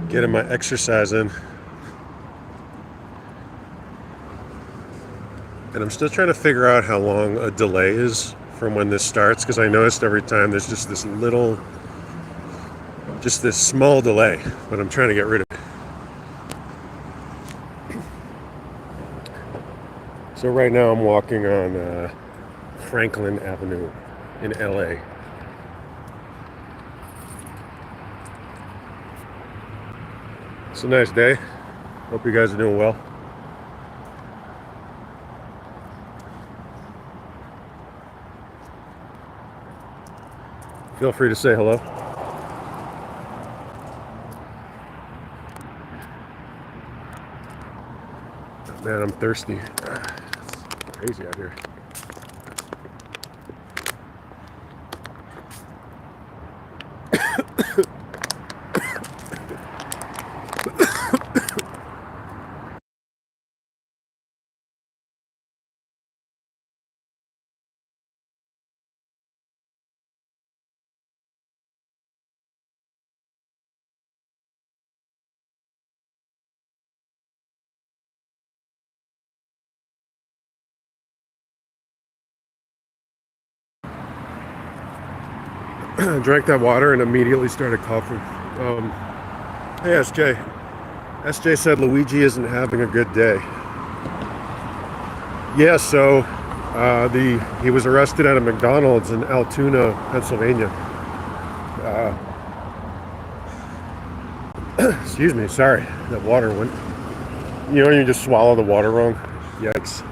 Getting my exercise in. And I'm still trying to figure out how long a delay is from when this starts, because I noticed every time there's just this small delay, but I'm trying to get rid of it. So right now I'm walking on Franklin Avenue in LA. It's a nice day. Hope you guys are doing well. Feel free to say hello. Man, I'm thirsty. It's crazy out here. Drank that water and immediately started coughing. Hey, SJ. SJ said Luigi isn't having a good day. Yeah, so he was arrested at a McDonald's in Altoona, Pennsylvania. Excuse me, sorry, that water went. You know, you just swallow the water wrong. Yikes.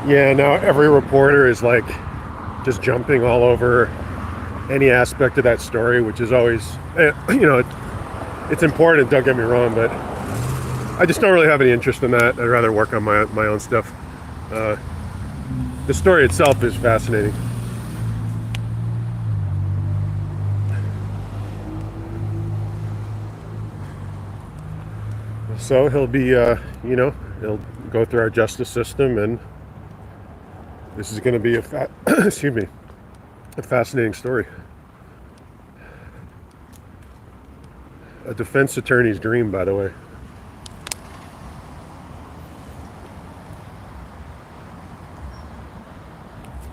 Yeah, now every reporter is like just jumping all over any aspect of that story, which is always, it's important, don't get me wrong, but I just don't really have any interest in that. I'd rather work on my own stuff. The story itself is fascinating. So he'll be, he'll go through our justice system, and this is going to be excuse me, a fascinating story. A defense attorney's dream, by the way.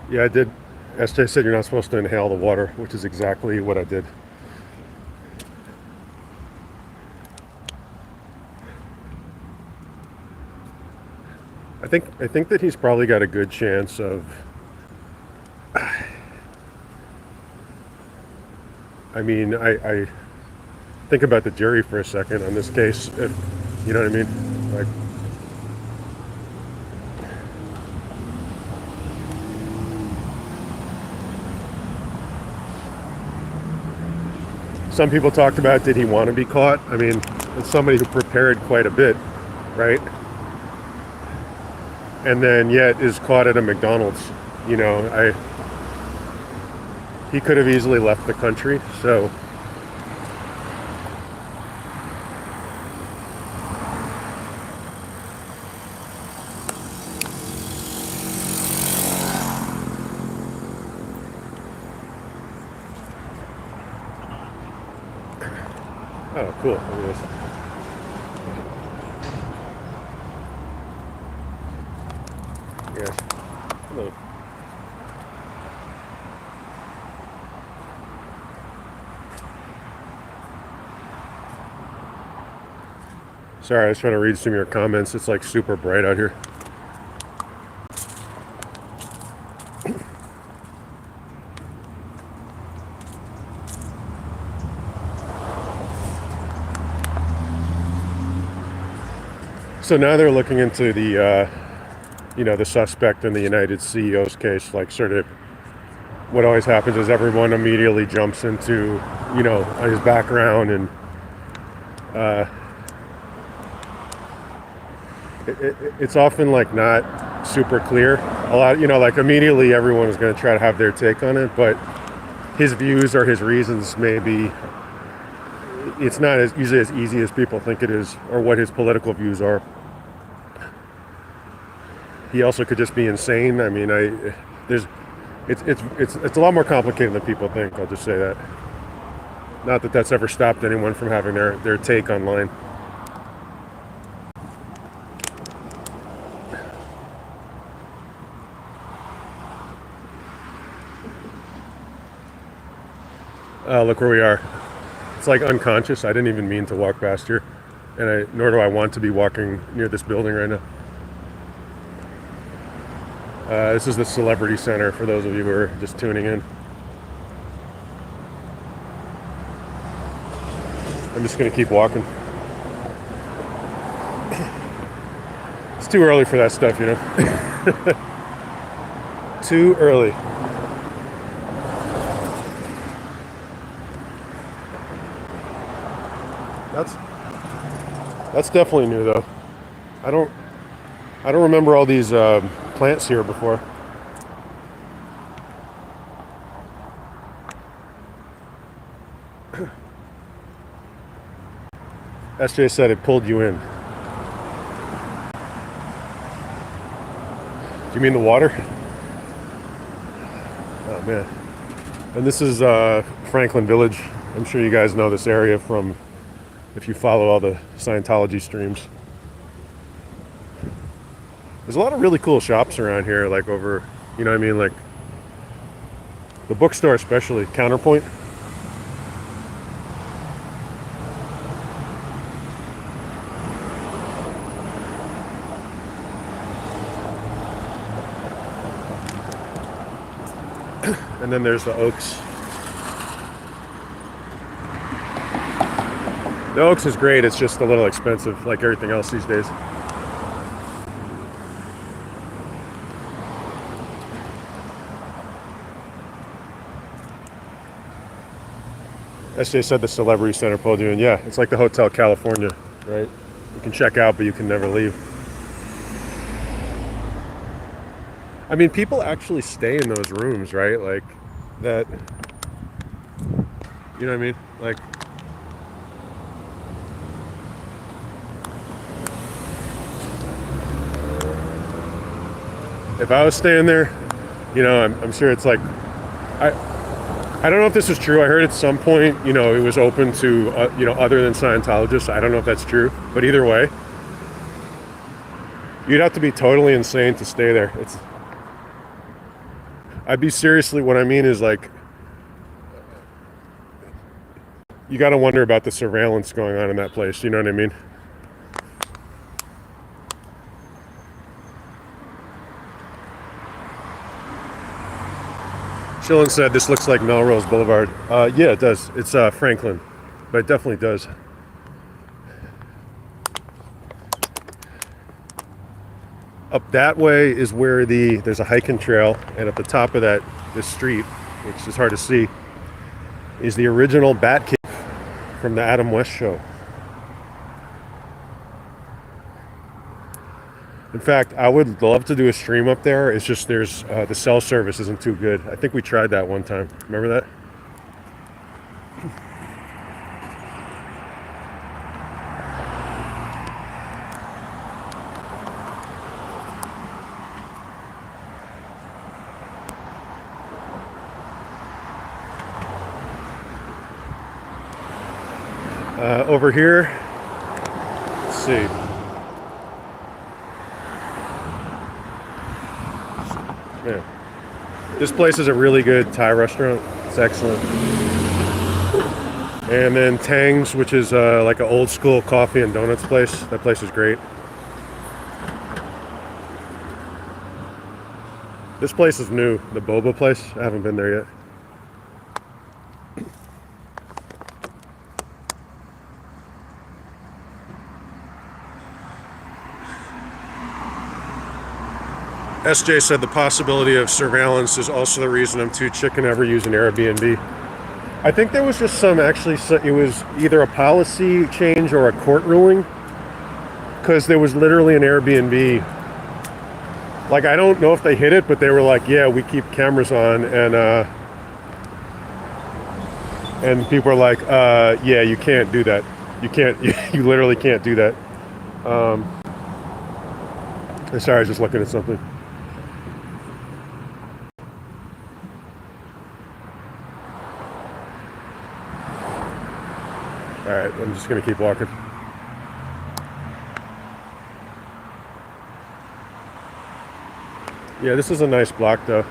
Yeah, I did. SJ said you're not supposed to inhale the water, which is exactly what I did. I think that he's probably got a good chance of. I mean, I think about the jury for a second on this case. If you know what I mean, like. Some people talked about, did he want to be caught? I mean, it's somebody who prepared quite a bit, right? And then yet is caught at a McDonald's. You know, he could have easily left the country, so. Oh, cool. Look at this. Yeah. Hello. Sorry, I was trying to read some of your comments. It's like super bright out here. So now they're looking into the, the suspect in the United CEO's case. Like, sort of, what always happens is everyone immediately jumps into, his background, and it's often like not super clear. A lot, like immediately everyone is going to try to have their take on it, but his views or his reasons maybe. It's not as easy as people think it is, or what his political views are. He also could just be insane. I mean, there's It's a lot more complicated than people think. I'll just say that. Not that that's ever stopped anyone from having their take online. Look where we are. It's like unconscious. I didn't even mean to walk past here, and nor do I want to be walking near this building right now. This is the Celebrity Center for those of you who are just tuning in. I'm just going to keep walking. It's too early for that stuff, you know? Too early. That's definitely new, though. I don't remember all these plants here before. SJ said it pulled you in. Do you mean the water? Oh man. And this is Franklin Village. I'm sure you guys know this area from if you follow all the Scientology streams. There's a lot of really cool shops around here, like over, you know what I mean, like the bookstore especially, Counterpoint. And then there's the Oaks. The Oaks is great, it's just a little expensive, like everything else these days. SJ said the Celebrity Center pulled you in. Yeah, it's like the Hotel California, right? You can check out, but you can never leave. I mean, people actually stay in those rooms, right? Like, that, you know what I mean? Like, if I was staying there, you know, I'm sure it's like, I don't know if this is true. I heard at some point, you know, it was open to, you know, other than Scientologists. I don't know if that's true, but either way, you'd have to be totally insane to stay there. I'd be seriously, what I mean is like, you got to wonder about the surveillance going on in that place. You know what I mean? Chillin said this looks like Melrose Boulevard. Yeah, it does. It's Franklin, but it definitely does. Up that way is where there's a hiking trail, and at the top of this street, which is hard to see, is the original Bat Cave from the Adam West show. In fact, I would love to do a stream up there. It's just there's the cell service isn't too good. I think we tried that one time. Remember that? Over here, let's see. Yeah. This place is a really good Thai restaurant. It's excellent. And then Tang's, which is like an old school coffee and donuts place. That place is great. This place is new, the boba place. I haven't been there yet. SJ said the possibility of surveillance is also the reason I'm too chicken to ever use an Airbnb. I think there was just it was either a policy change or a court ruling, because there was literally an Airbnb. Like, I don't know if they hit it, but they were like, yeah, we keep cameras on, and people are like, yeah, you can't do that. You can't, you literally can't do that. Sorry, I was just looking at something. All right, I'm just gonna keep walking. Yeah, this is a nice block though.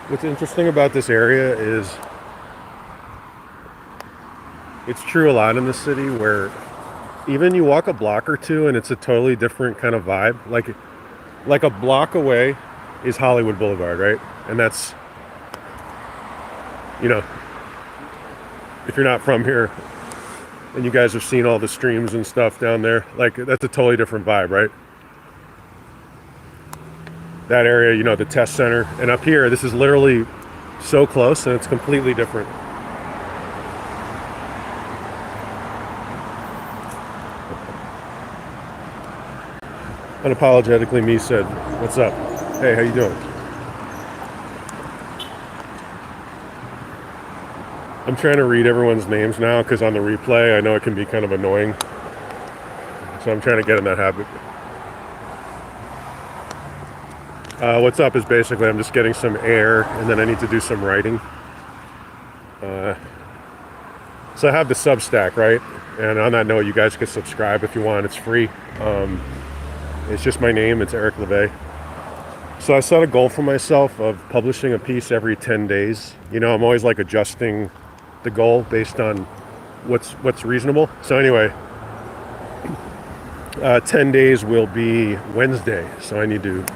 What's interesting about this area is it's true a lot in the city where even you walk a block or two and it's a totally different kind of vibe. Like a block away is Hollywood Boulevard, right? And that's, you know, if you're not from here and you guys have seen all the streams and stuff down there, like that's a totally different vibe, right? That area, you know, the test center, and up here, this is literally so close and it's completely different. Unapologetically me said, "What's up? Hey, how you doing?" I'm trying to read everyone's names now because on the replay, I know it can be kind of annoying. So I'm trying to get in that habit. What's up is basically I'm just getting some air and then I need to do some writing. So I have the Substack, right? And on that note, you guys can subscribe if you want. It's free. It's just my name. It's Eric Levai. So I set a goal for myself of publishing a piece every 10 days. You know, I'm always like adjusting the goal based on what's reasonable. So anyway, 10 days will be Wednesday. So I need to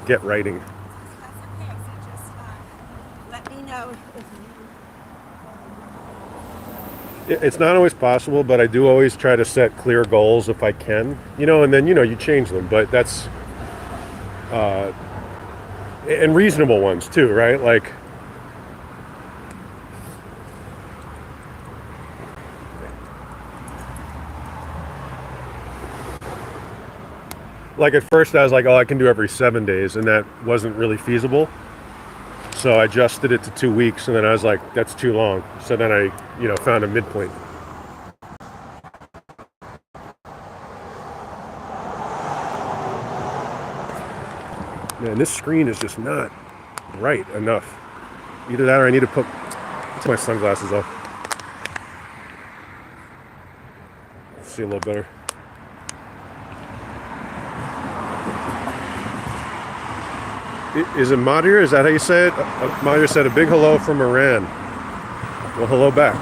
get writing. That's okay. So just let me know if you... It's not always possible, but I do always try to set clear goals if I can, you know, and then, you know, you change them, but that's, and reasonable ones too, right? Like at first I was like, oh, I can do every 7 days, and that wasn't really feasible. So I adjusted it to 2 weeks, and then I was like, that's too long. So then I, you know, found a midpoint. Man, this screen is just not right enough. Either that or I need to put my sunglasses off. See a little better. Is it Madir? Is that how you say it? Madir said a big hello from Iran. Well, hello back.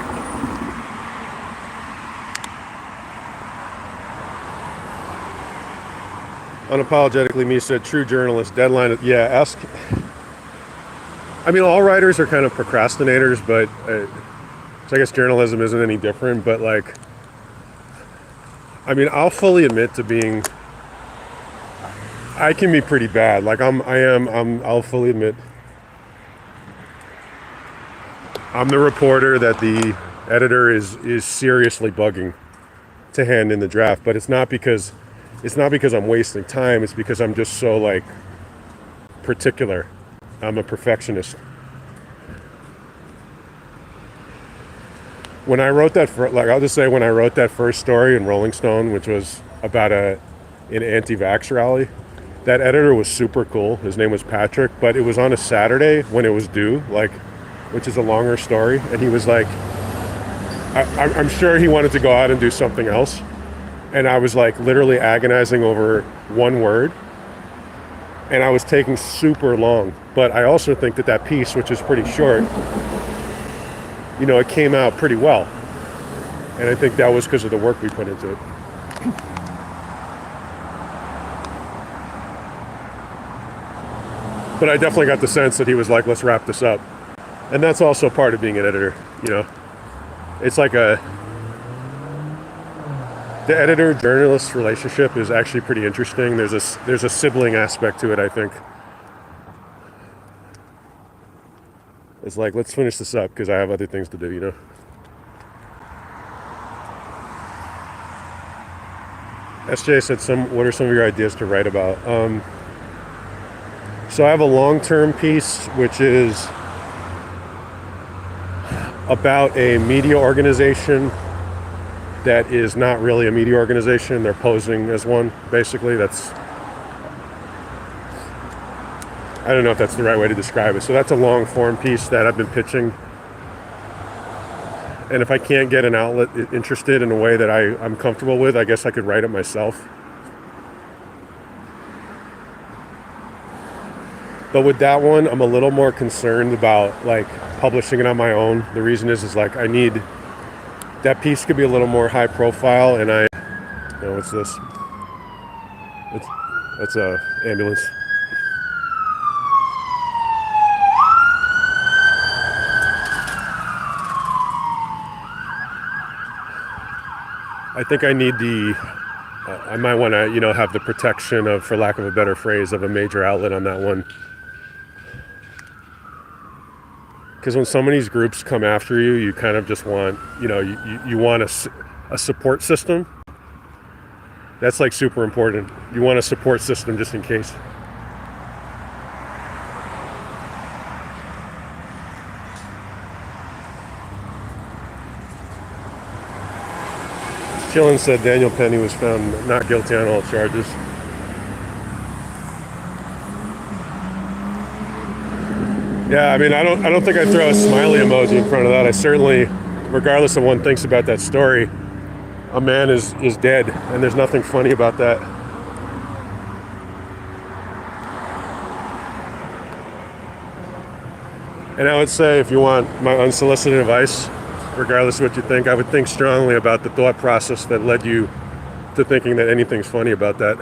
Unapologetically me said true journalist deadline. Yeah, ask. I mean, all writers are kind of procrastinators, but so I guess journalism isn't any different. But like, I mean, I'll fully admit to being. I can be pretty bad. Like I'll fully admit. I'm the reporter that the editor is seriously bugging to hand in the draft, but it's not because I'm wasting time. It's because I'm just so like particular. I'm a perfectionist. When I wrote that, I'll just say when I wrote that first story in Rolling Stone, which was about an anti-vax rally, that editor was super cool. His name was Patrick, but it was on a Saturday when it was due, like, which is a longer story. And he was like, I'm sure he wanted to go out and do something else. And I was like literally agonizing over one word. And I was taking super long. But I also think that piece, which is pretty short, you know, it came out pretty well. And I think that was because of the work we put into it. But I definitely got the sense that he was like, let's wrap this up. And that's also part of being an editor, you know. It's like the editor-journalist relationship is actually pretty interesting. There's a sibling aspect to it, I think. It's like, let's finish this up because I have other things to do, you know. SJ said, what are some of your ideas to write about? So I have a long-term piece, which is, about a media organization that is not really a media organization. They're posing as one, basically. I don't know if that's the right way to describe it. So that's a long form piece that I've been pitching. And if I can't get an outlet interested in a way that I'm comfortable with, I guess I could write it myself. But with that one, I'm a little more concerned about like publishing it on my own. The reason is like I need that piece could be a little more high profile, and what's this? That's a ambulance. I think I need I might want to, have the protection of, for lack of a better phrase, of a major outlet on that one. Because when some of these groups come after you, you kind of just want, you want a support system. That's like super important. You want a support system just in case. Chillin said Daniel Penny was found not guilty on all charges. Yeah, I mean, I don't think I'd throw a smiley emoji in front of that. I certainly, regardless of what one thinks about that story, a man is dead, and there's nothing funny about that. And I would say, if you want my unsolicited advice, regardless of what you think, I would think strongly about the thought process that led you to thinking that anything's funny about that.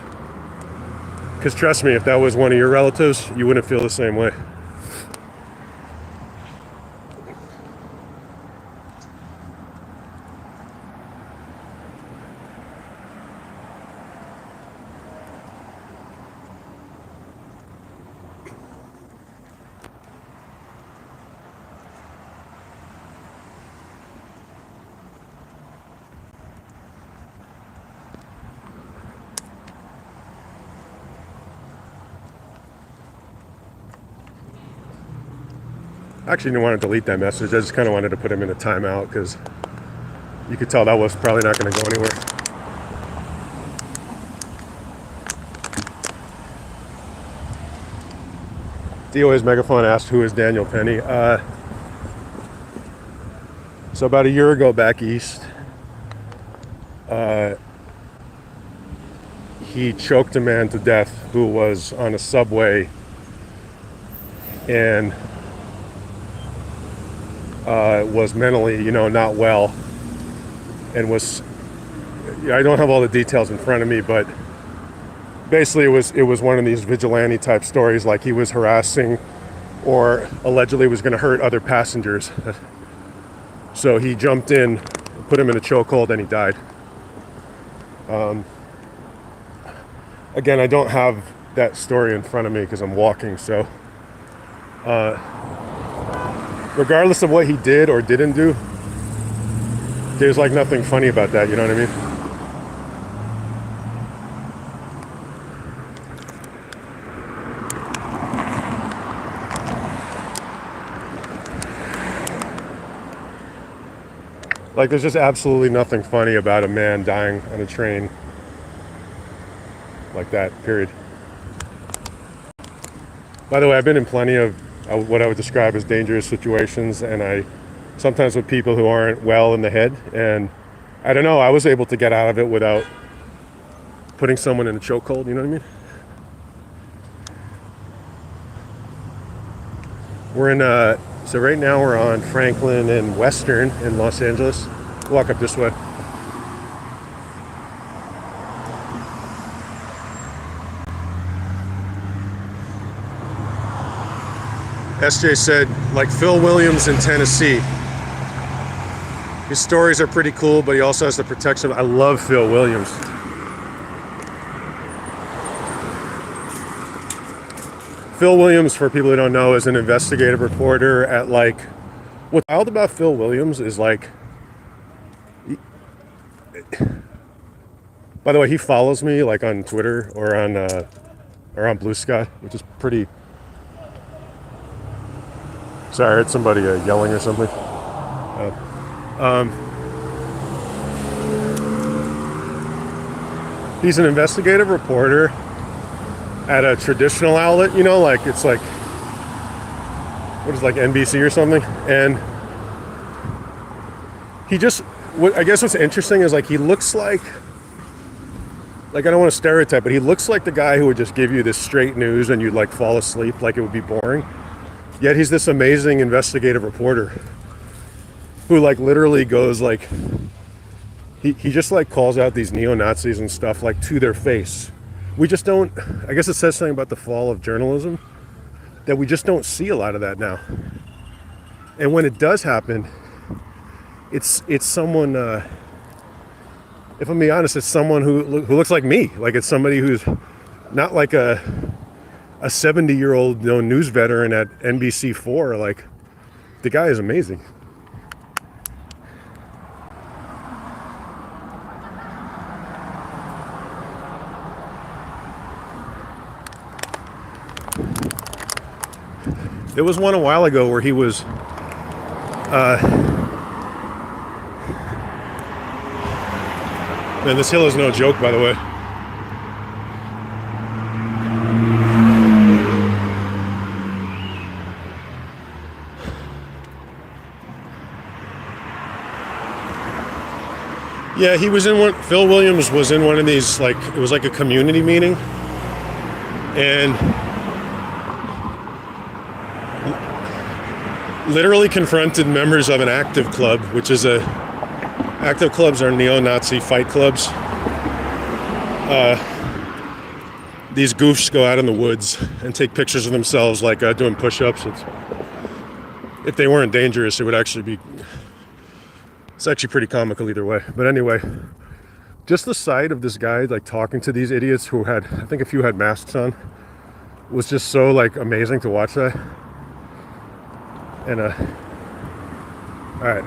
Because trust me, if that was one of your relatives, you wouldn't feel the same way. I actually didn't want to delete that message. I just kind of wanted to put him in a timeout because you could tell that was probably not going to go anywhere. DOA's Megaphone asked, who is Daniel Penny? So about a year ago back east, he choked a man to death who was on a subway and was mentally, not well, and was, I don't have all the details in front of me, but basically it was one of these vigilante type stories, like he was harassing or allegedly was going to hurt other passengers. So he jumped in, put him in a chokehold, and he died. Again, I don't have that story in front of me because I'm walking, so regardless of what he did or didn't do, there's like nothing funny about that, you know what I mean? Like, there's just absolutely nothing funny about a man dying on a train like that, period. By the way, I've been in plenty of what I would describe as dangerous situations, and sometimes with people who aren't well in the head, and I don't know, I was able to get out of it without putting someone in a chokehold, you know what I mean? We're in, so right now we're on Franklin and Western in Los Angeles. Walk up this way. SJ said, like Phil Williams in Tennessee. His stories are pretty cool, but he also has the protection. I love Phil Williams. Phil Williams, for people who don't know, is an investigative reporter at like, what's wild about Phil Williams is like, by the way, he follows me like on Twitter or on Blue Sky, which is pretty. Sorry, I heard somebody yelling or something. He's an investigative reporter at a traditional outlet, you know, like it's like, what is it, like NBC or something? And he just, I guess what's interesting is like he looks like I don't want to stereotype, but he looks like the guy who would just give you this straight news and you'd like fall asleep, like it would be boring. Yet he's this amazing investigative reporter who like literally goes like, he just like calls out these neo-Nazis and stuff like to their face. We just don't, I guess it says something about the fall of journalism that we just don't see a lot of that now. And when it does happen, it's someone, if I'm being honest, it's someone who looks like me. Like it's somebody who's not like a 70-year-old, you know, news veteran at NBC4. Like the guy is amazing. There was one a while ago where he was man, this hill is no joke, by the way. Yeah, he was in one, Phil Williams was in one of these, like, it was like a community meeting. And literally confronted members of an active club, which is active clubs are neo-Nazi fight clubs. These goofs go out in the woods and take pictures of themselves, like doing push-ups. If they weren't dangerous, it would actually be. It's actually pretty comical either way. But anyway, just the sight of this guy like talking to these idiots who had, I think a few had masks on, was just so like amazing to watch that. And all right.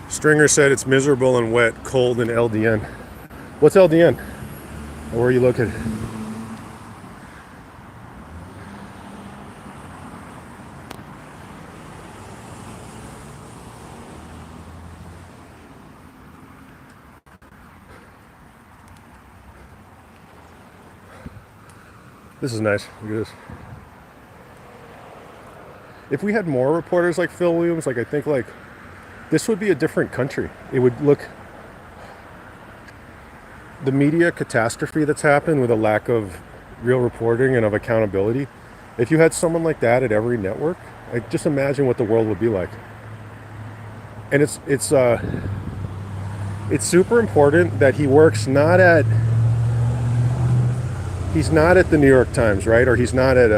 Stringer said it's miserable and wet, cold in LDN. What's LDN? Where are you located? This is nice. Look at this. If we had more reporters like Phil Williams, like I think like this would be a different country. It would look, the media catastrophe that's happened with a lack of real reporting and of accountability. If you had someone like that at every network, like just imagine what the world would be like. And it's super important that he works he's not at the New York Times, right? Or he's not at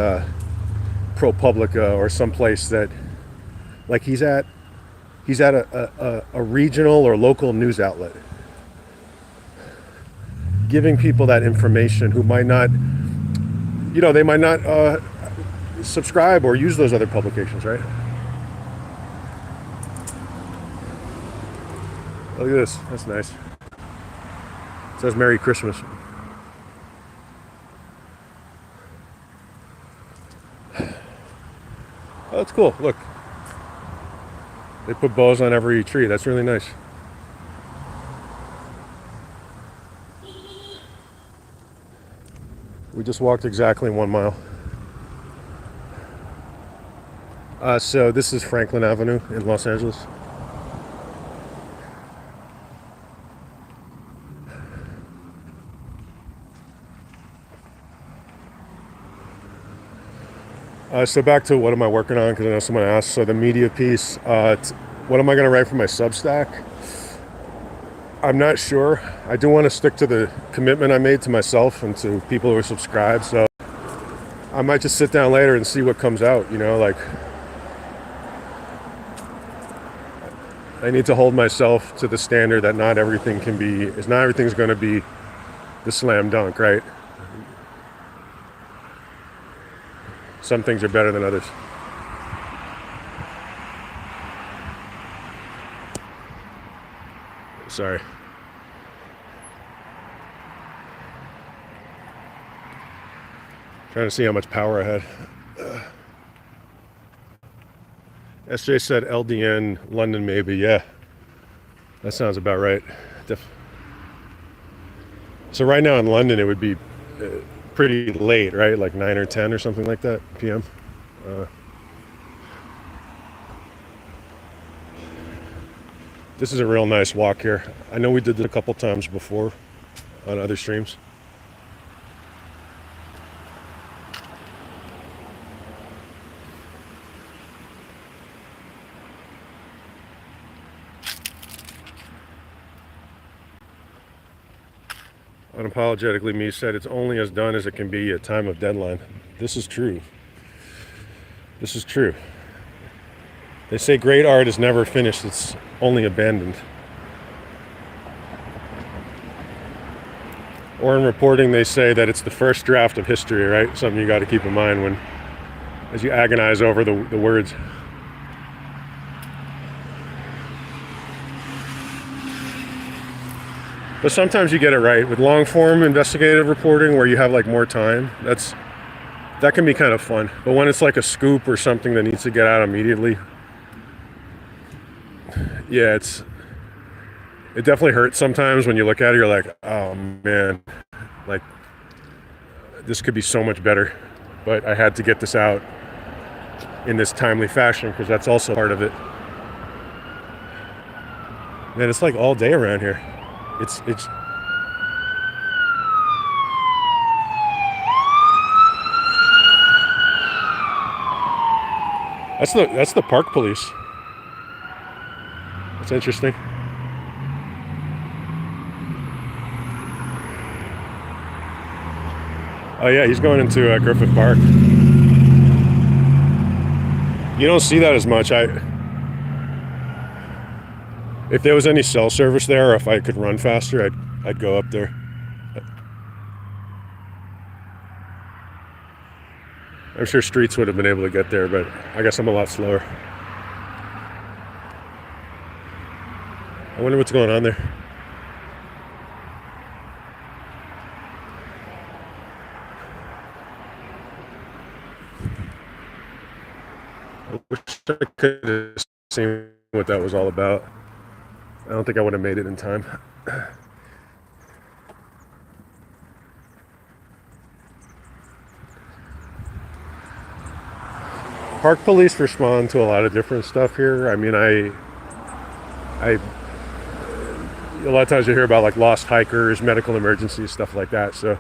ProPublica or someplace that, like he's at a regional or local news outlet, giving people that information who might not, you know, they might not subscribe or use those other publications, right? Look at this, that's nice. It says Merry Christmas. Oh, that's cool. Look, they put bows on every tree. That's really nice. We just walked exactly 1 mile. So this is Franklin Avenue in Los Angeles. So back to what am I working on, because I know someone asked. So the media piece, what am I going to write for my Substack? I'm not sure. I do want to stick to the commitment I made to myself and to people who are subscribed. So I might just sit down later and see what comes out, you know, like I need to hold myself to the standard that not everything's going to be the slam dunk, right? Some things are better than others. Sorry. Trying to see how much power I had. SJ said LDN, London maybe. Yeah, that sounds about right. So right now in London it would be pretty late, right? Like 9 or 10 or something like that p.m. This is a real nice walk here. I know we did it a couple times before on other streams. Unapologetically me said it's only as done as it can be at time of deadline. This is true. This is true. They say great art is never finished, it's only abandoned. Or in reporting they say that it's the first draft of history, right? Something you got to keep in mind when, as you agonize over the words. But sometimes you get it right. With long form investigative reporting where you have like more time, that can be kind of fun. But when it's like a scoop or something that needs to get out immediately, yeah, it definitely hurts sometimes when you look at it, you're like, oh man, like this could be so much better. But I had to get this out in this timely fashion because that's also part of it. Man, it's like all day around here. It's that's the park police. That's interesting. Oh yeah, he's going into Griffith Park. You don't see that as much. If there was any cell service there, or if I could run faster, I'd go up there. I'm sure Streets would have been able to get there, but I guess I'm a lot slower. I wonder what's going on there. I wish I could have seen what that was all about. I don't think I would have made it in time. Park police respond to a lot of different stuff here. I mean, a lot of times you hear about like lost hikers, medical emergencies, stuff like that. So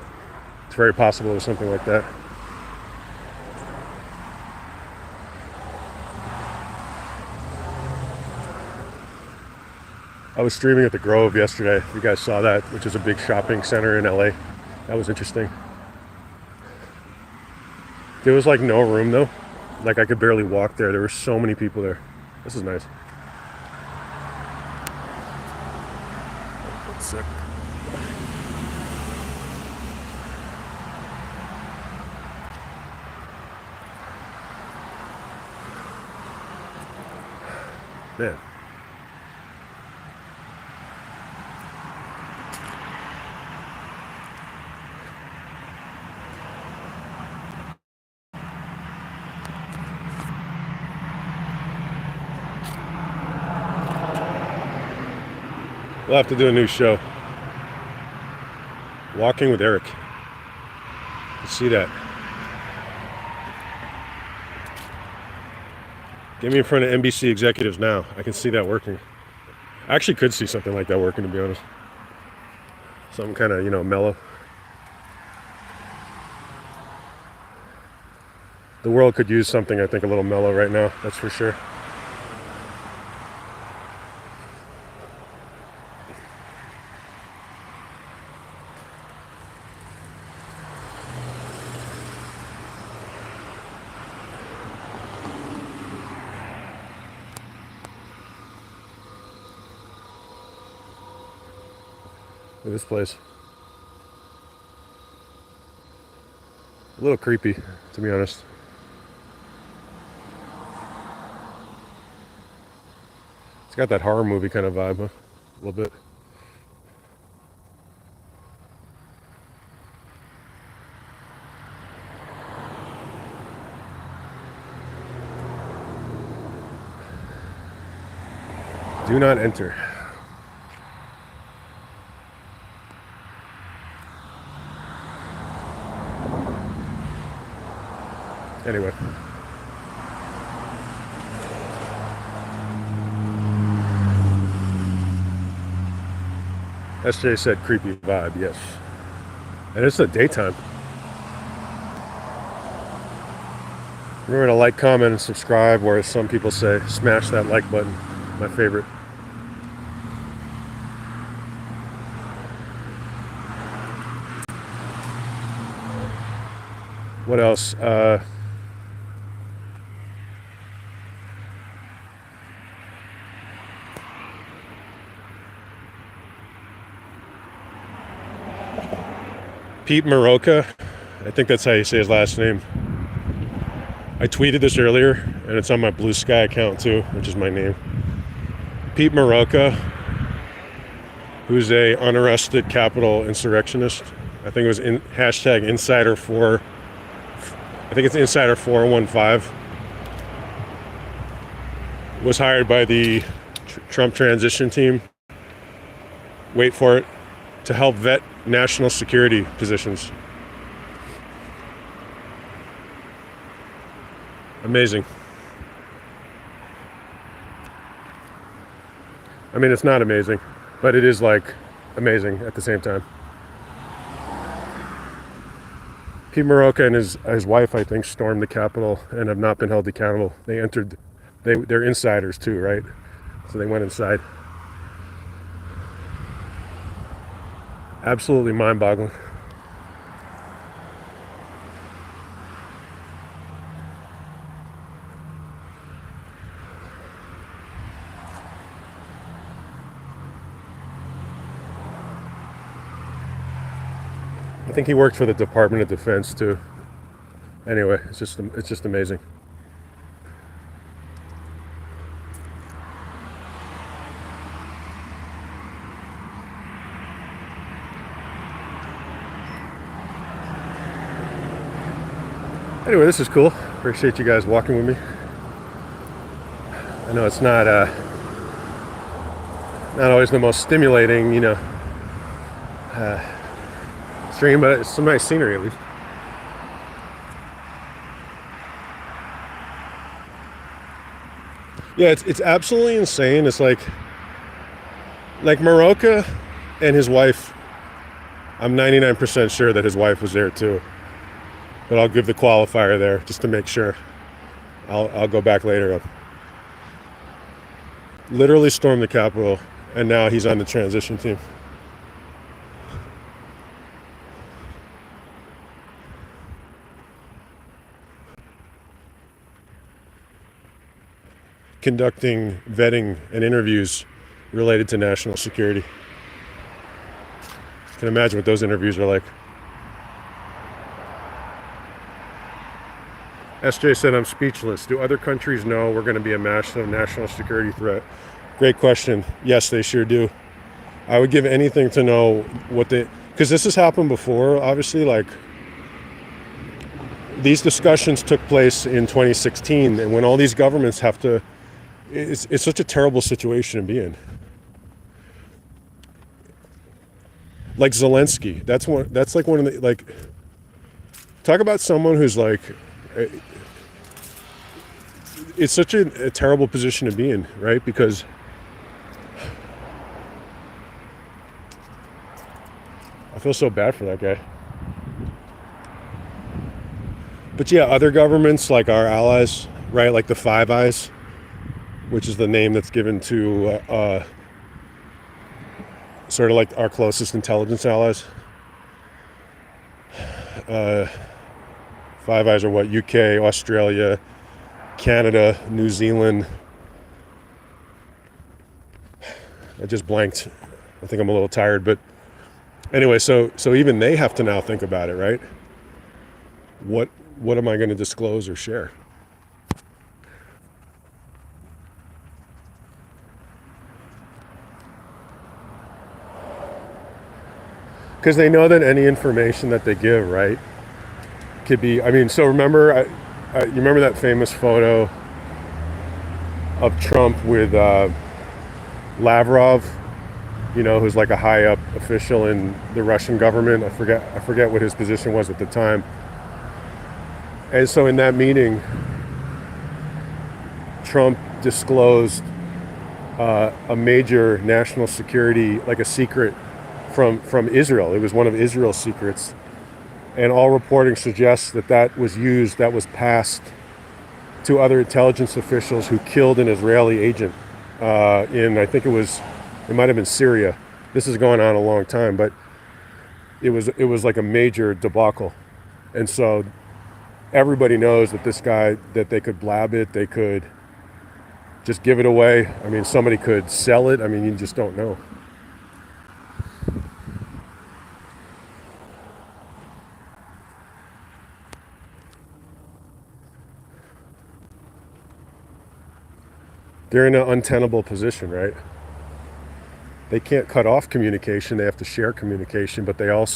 it's very possible it was something like that. I was streaming at the Grove yesterday. If you guys saw that, which is a big shopping center in LA. That was interesting. There was like no room though. Like I could barely walk there. There were so many people there. This is nice. That's sick. Man. We'll have to do a new show. Walking with Eric. Let's see that. Get me in front of NBC executives now. I can see that working. I actually could see something like that working, to be honest. Something kind of, mellow. The world could use something, I think, a little mellow right now. That's for sure. Look at this place. A little creepy, to be honest. It's got that horror movie kind of vibe, huh? A little bit. Do not enter. Anyway. SJ said creepy vibe, yes. And it's the daytime. Remember to like, comment, and subscribe, or as some people say, smash that like button. My favorite. What else? Pete Maroka, I think that's how you say his last name. I tweeted this earlier, and it's on my Blue Sky account too, which is my name. Pete Maroka, who's a unarrested Capitol insurrectionist. I think it was hashtag Insider4. I think it's Insider415. Was hired by the Trump transition team. Wait for it. To help vet national security positions. Amazing. I mean, it's not amazing, but it is like amazing at the same time. Pete Maroka and his wife, I think, stormed the Capitol and have not been held accountable. They're insiders too, right? So they went inside. Absolutely mind-boggling. I think he worked for the Department of Defense too. Anyway, it's just amazing. Anyway, this is cool. Appreciate you guys walking with me. I know it's not always the most stimulating, stream, but it's some nice scenery at least. Yeah, it's absolutely insane. It's like Maroka and his wife. I'm 99% sure that his wife was there too. But I'll give the qualifier there just to make sure. I'll go back later. Literally stormed the Capitol, and now he's on the transition team. Conducting vetting and interviews related to national security. You can imagine what those interviews are like. SJ said, I'm speechless. Do other countries know we're going to be a massive national security threat? Great question. Yes, they sure do. I would give anything to know what because this has happened before, obviously, like these discussions took place in 2016, and when all these governments have to, it's such a terrible situation to be in. Like Zelensky, that's like one of the, like, talk about someone who's like, it's such a terrible position to be in, right? Because I feel so bad for that guy. But yeah, other governments, like our allies, right? Like the Five Eyes, which is the name that's given to sort of like our closest intelligence allies. Five Eyes are what? UK, Australia, Canada, New Zealand. I just blanked. I think I'm a little tired, but anyway, so even they have to now think about it, right? What am I going to disclose or share? Because they know that any information that they give, right, could be, I mean, so remember, you remember that famous photo of Trump with Lavrov, who's like a high up official in the Russian government. I forget what his position was at the time. And so in that meeting, Trump disclosed a major national security, like a secret from Israel. It was one of Israel's secrets, and all reporting suggests that was passed to other intelligence officials who killed an Israeli agent I think it might have been Syria. This is going on a long time, but it was like a major debacle, and so everybody knows that this guy, that they could blab it, they could just give it away. I mean, somebody could sell it. I mean, you just don't know. They're in an untenable position, right? They can't cut off communication. They have to share communication, but they don't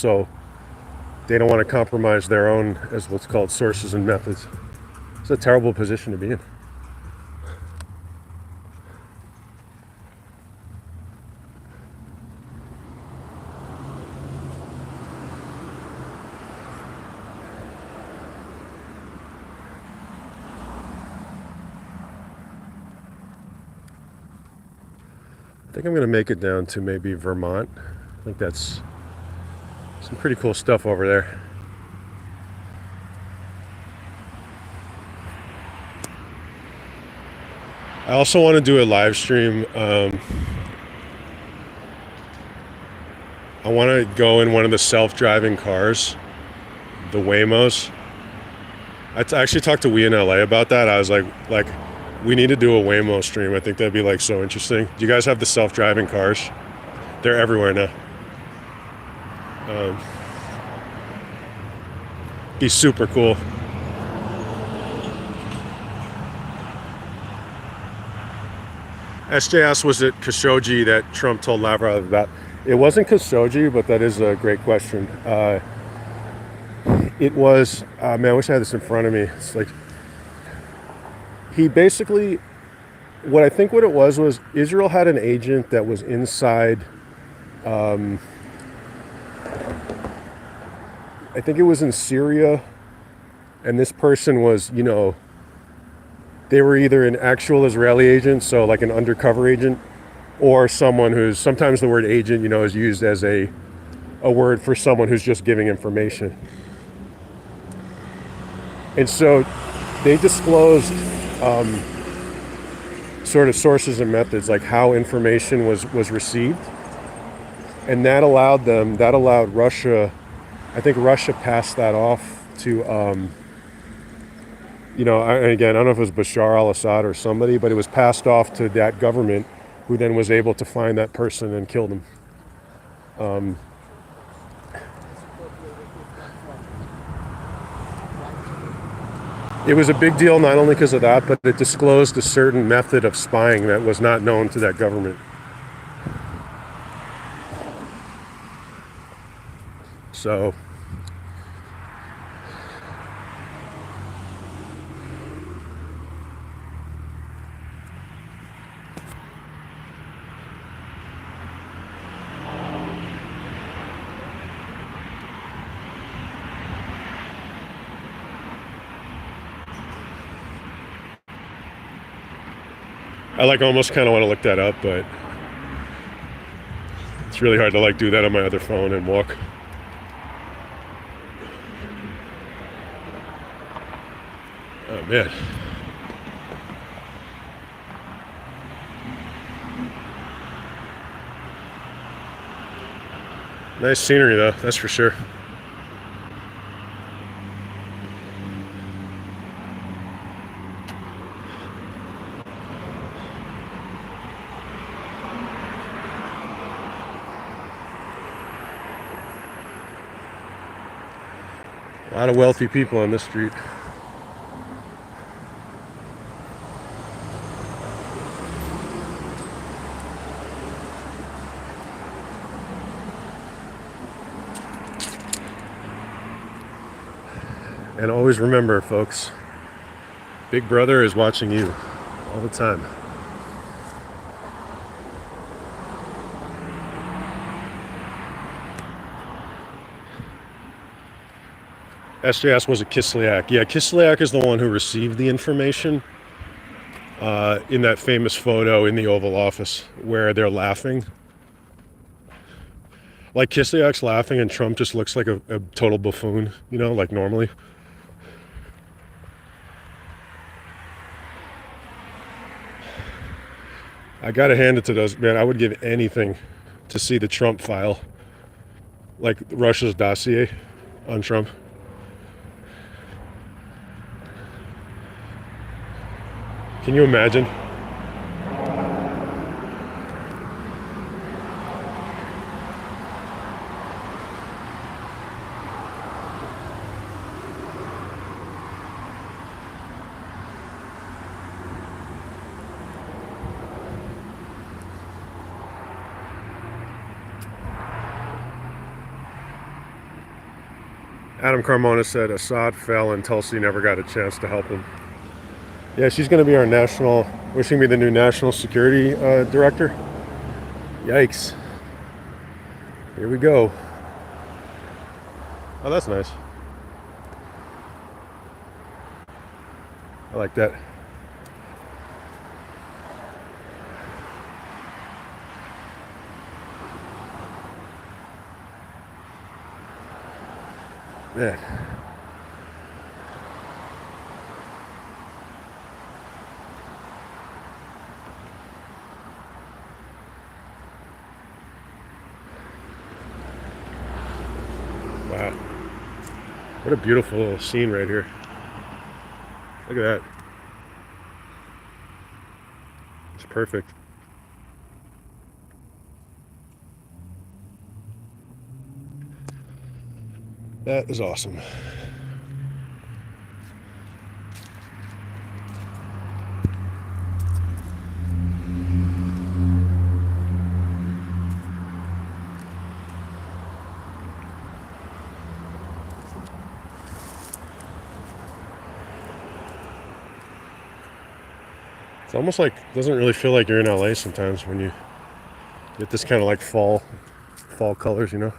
want to compromise their own, as what's called, sources and methods. It's a terrible position to be in. I think I'm going to make it down to maybe Vermont. I think that's some pretty cool stuff over there. I also want to do a live stream. I want to go in one of the self-driving cars, the Waymos. I actually talked to We in LA about that. I was like, we need to do a Waymo stream. I think that'd be like so interesting. Do you guys have the self-driving cars? They're everywhere now. Be super cool. SJ asked, was it Khashoggi that Trump told Lavrov about? It wasn't Khashoggi, but that is a great question. It was, man, I wish I had this in front of me. It's like, he basically, what it was Israel had an agent that was inside, I think it was in Syria, and this person was, they were either an actual Israeli agent, so like an undercover agent, or someone who's, sometimes the word agent, is used as a word for someone who's just giving information. And so they disclosed sort of sources and methods, like how information was received. And that allowed Russia, I think Russia passed that off to, and again, I don't know if it was Bashar al-Assad or somebody, but it was passed off to that government, who then was able to find that person and kill them. It was a big deal not only because of that, but it disclosed a certain method of spying that was not known to that government. So I almost kind of want to look that up, but it's really hard to do that on my other phone and walk. Oh man. Nice scenery though, that's for sure. A lot of wealthy people on this street. And always remember, folks, Big Brother is watching you all the time. SJS was a Kislyak. Yeah, Kislyak is the one who received the information in that famous photo in the Oval Office where they're laughing. Like Kislyak's laughing and Trump just looks like a total buffoon, you know, like normally. I gotta hand it to those, man. I would give anything to see the Trump file, like Russia's dossier on Trump. Can you imagine? Adam Carmona said Assad fell and Tulsi never got a chance to help him. Yeah, she's going to be our national, wishing me the new national security director. Yikes. Here we go. Oh, that's nice. I like that. Man. Wow. What a beautiful little scene right here. Look at that. It's perfect. That is awesome. It's almost like, doesn't really feel like you're in LA sometimes when you get this kind of like fall colors, you know?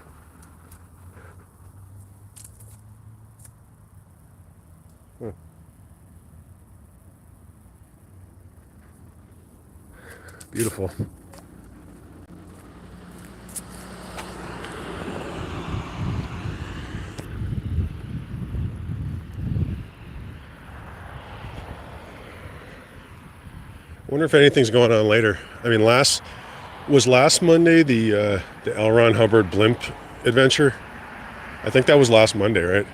Huh. Beautiful. I wonder if anything's going on later. I mean, last Monday the L. Ron Hubbard blimp adventure. I think that was last Monday, right?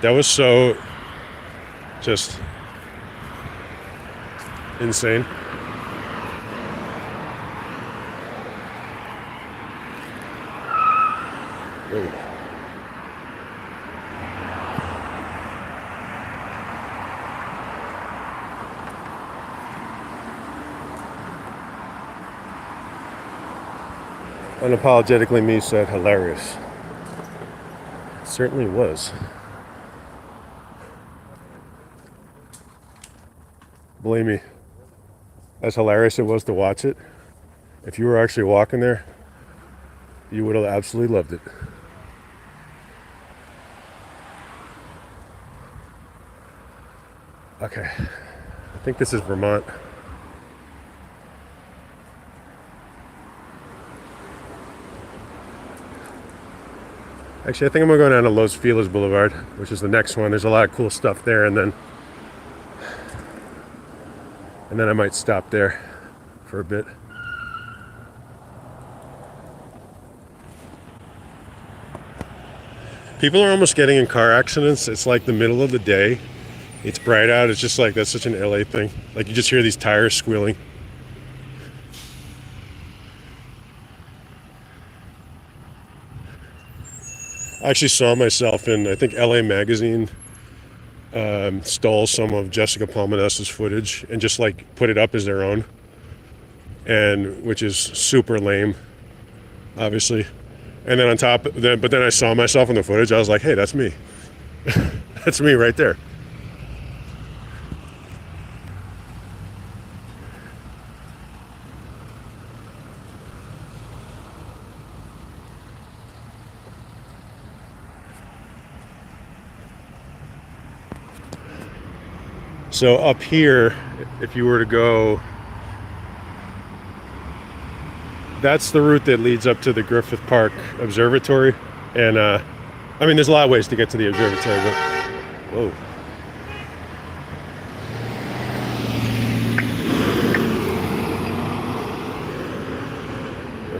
That was so just insane. Whoa. Unapologetically me said hilarious. It certainly was. Believe me, as hilarious it was to watch it, if you were actually walking there, you would have absolutely loved it. Okay, I think this is Vermont. Actually, I think I'm gonna go down to Los Feliz Boulevard, which is the next one. There's a lot of cool stuff there, and then I might stop there for a bit. People are almost getting in car accidents. It's like the middle of the day. It's bright out. It's just like, that's such an LA thing. Like you just hear these tires squealing. I actually saw myself in, I think LA Magazine stole some of Jessica Palmanessa's footage and just like put it up as their own, and which is super lame, obviously. And then on top, but then I saw myself in the footage. I was like, hey, that's me. That's me right there. So up here, if you were to go, that's the route that leads up to the Griffith Park Observatory. And I mean, there's a lot of ways to get to the observatory, but whoa.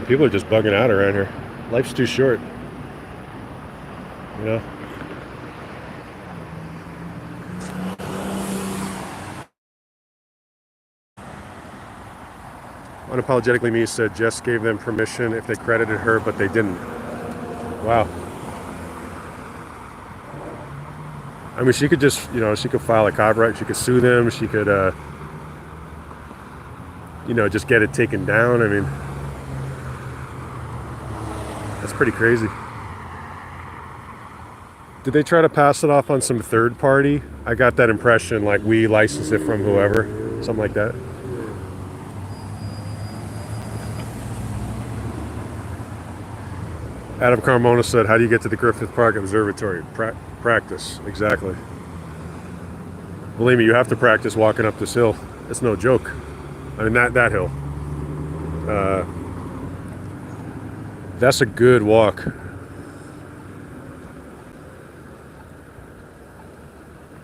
People are just bugging out around here. Life's too short. You know? Unapologetically Me said Jess gave them permission if they credited her, but they didn't. Wow. I mean, she could just, she could file a copyright. She could sue them. She could, just get it taken down. I mean, that's pretty crazy. Did they try to pass it off on some third party? I got that impression, like we licensed it from whoever, something like that. Adam Carmona said, how do you get to the Griffith Park Observatory? Practice, exactly. Believe me, you have to practice walking up this hill. It's no joke. I mean, that hill. That's a good walk.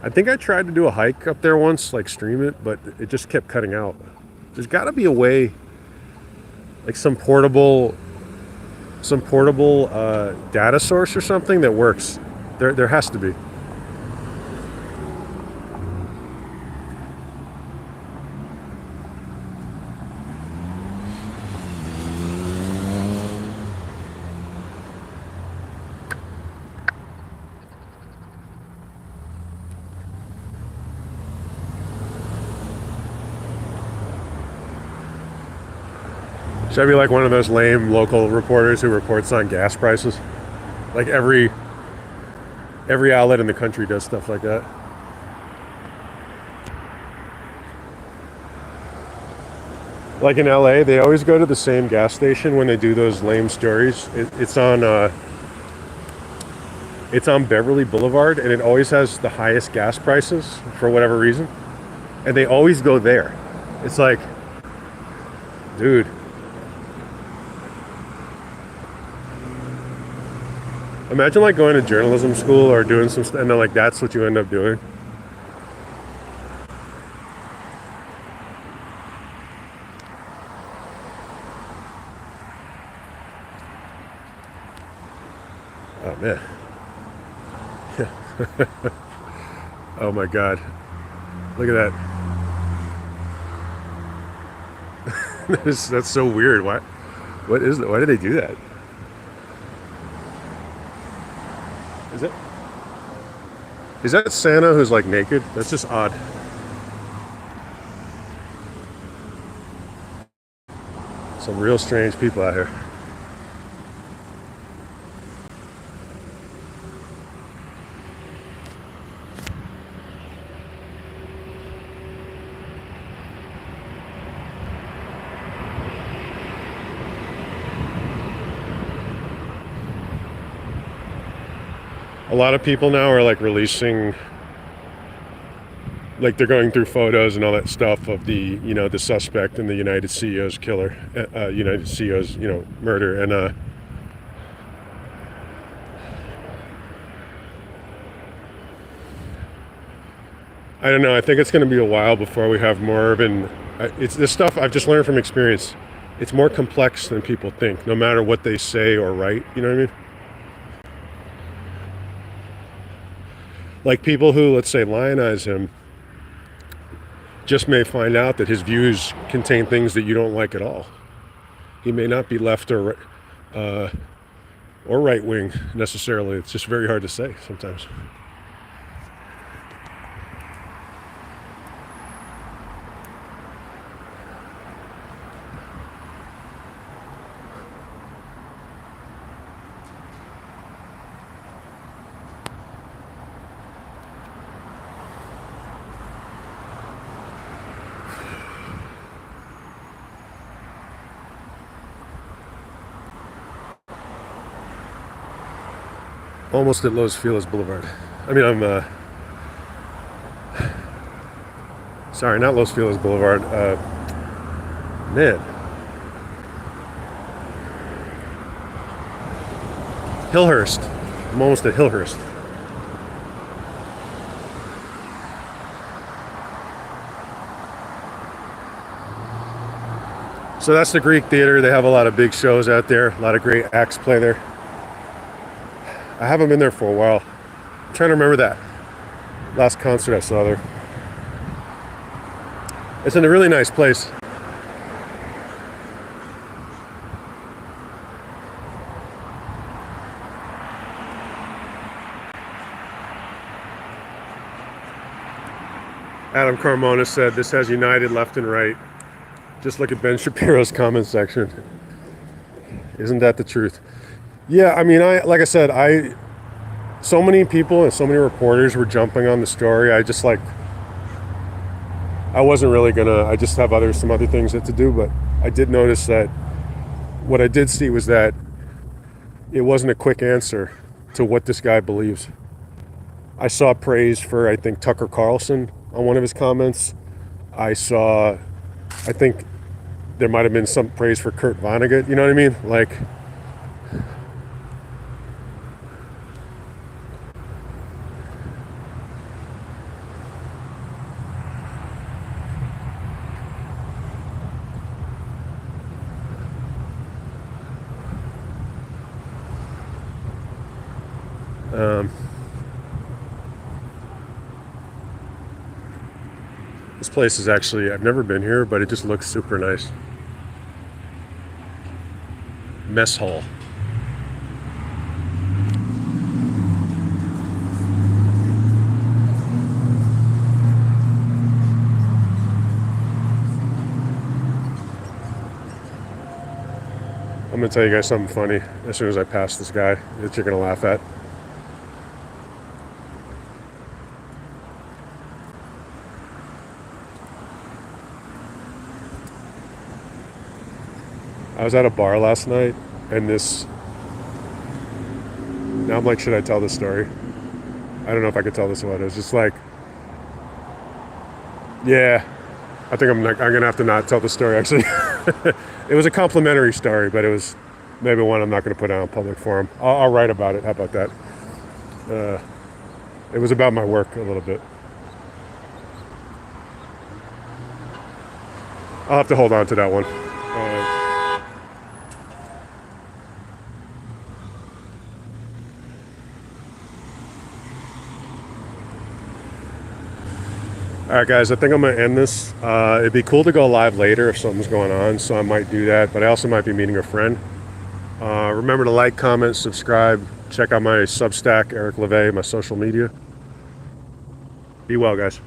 I think I tried to do a hike up there once, like stream it, but it just kept cutting out. There's got to be a way, like some portable data source or something that works. There has to be. Should I be like one of those lame local reporters who reports on gas prices? Like every outlet in the country does stuff like that. Like in LA, they always go to the same gas station when they do those lame stories. It's on Beverly Boulevard, and it always has the highest gas prices for whatever reason. And they always go there. It's like, dude. Imagine like going to journalism school or doing some stuff, and then like that's what you end up doing. Oh man. Oh my God. Look at that. That's so weird. What is it? Why did they do that? Is that Santa who's like naked? That's just odd. Some real strange people out here. A lot of people now are like releasing, like they're going through photos and all that stuff of the, the suspect in the United CEO's United CEO's, murder. And I don't know. I think it's going to be a while before we have more urban. It's this stuff I've just learned from experience. It's more complex than people think, no matter what they say or write. You know what I mean? Like people who, let's say, lionize him, just may find out that his views contain things that you don't like at all. He may not be left or right wing necessarily. It's just very hard to say sometimes. Almost at Los Feliz Boulevard. I mean, Sorry, not Los Feliz Boulevard. Man. Hillhurst. I'm almost at Hillhurst. So that's the Greek Theater. They have a lot of big shows out there. A lot of great acts play there. I haven't been there for a while. I'm trying to remember that last concert I saw there. It's in a really nice place. Adam Carmona said this has united left and right. Just look at Ben Shapiro's comment section. Isn't that the truth? Yeah, I mean, like I said, so many people and so many reporters were jumping on the story. I wasn't really gonna. I just have some other things to do. But I did notice that what I did see was that it wasn't a quick answer to what this guy believes. I saw praise for, I think, Tucker Carlson on one of his comments. I think there might have been some praise for Kurt Vonnegut. You know what I mean? Like, this place is actually, I've never been here, but it just looks super nice. Mess hall. I'm gonna tell you guys something funny as soon as I pass this guy that you're gonna laugh at. I was at a bar last night, and now I'm like, should I tell this story? I don't know if I could tell this one. It was just like, yeah, I think I'm gonna have to not tell the story, actually. It was a complimentary story, but it was maybe one I'm not gonna put out on public forum. I'll write about it. How about that? It was about my work a little bit. I'll have to hold on to that one. All right, guys, I think I'm going to end this. It'd be cool to go live later if something's going on, so I might do that, but I also might be meeting a friend. Remember to like, comment, subscribe. Check out my Substack, Eric Levai, my social media. Be well, guys.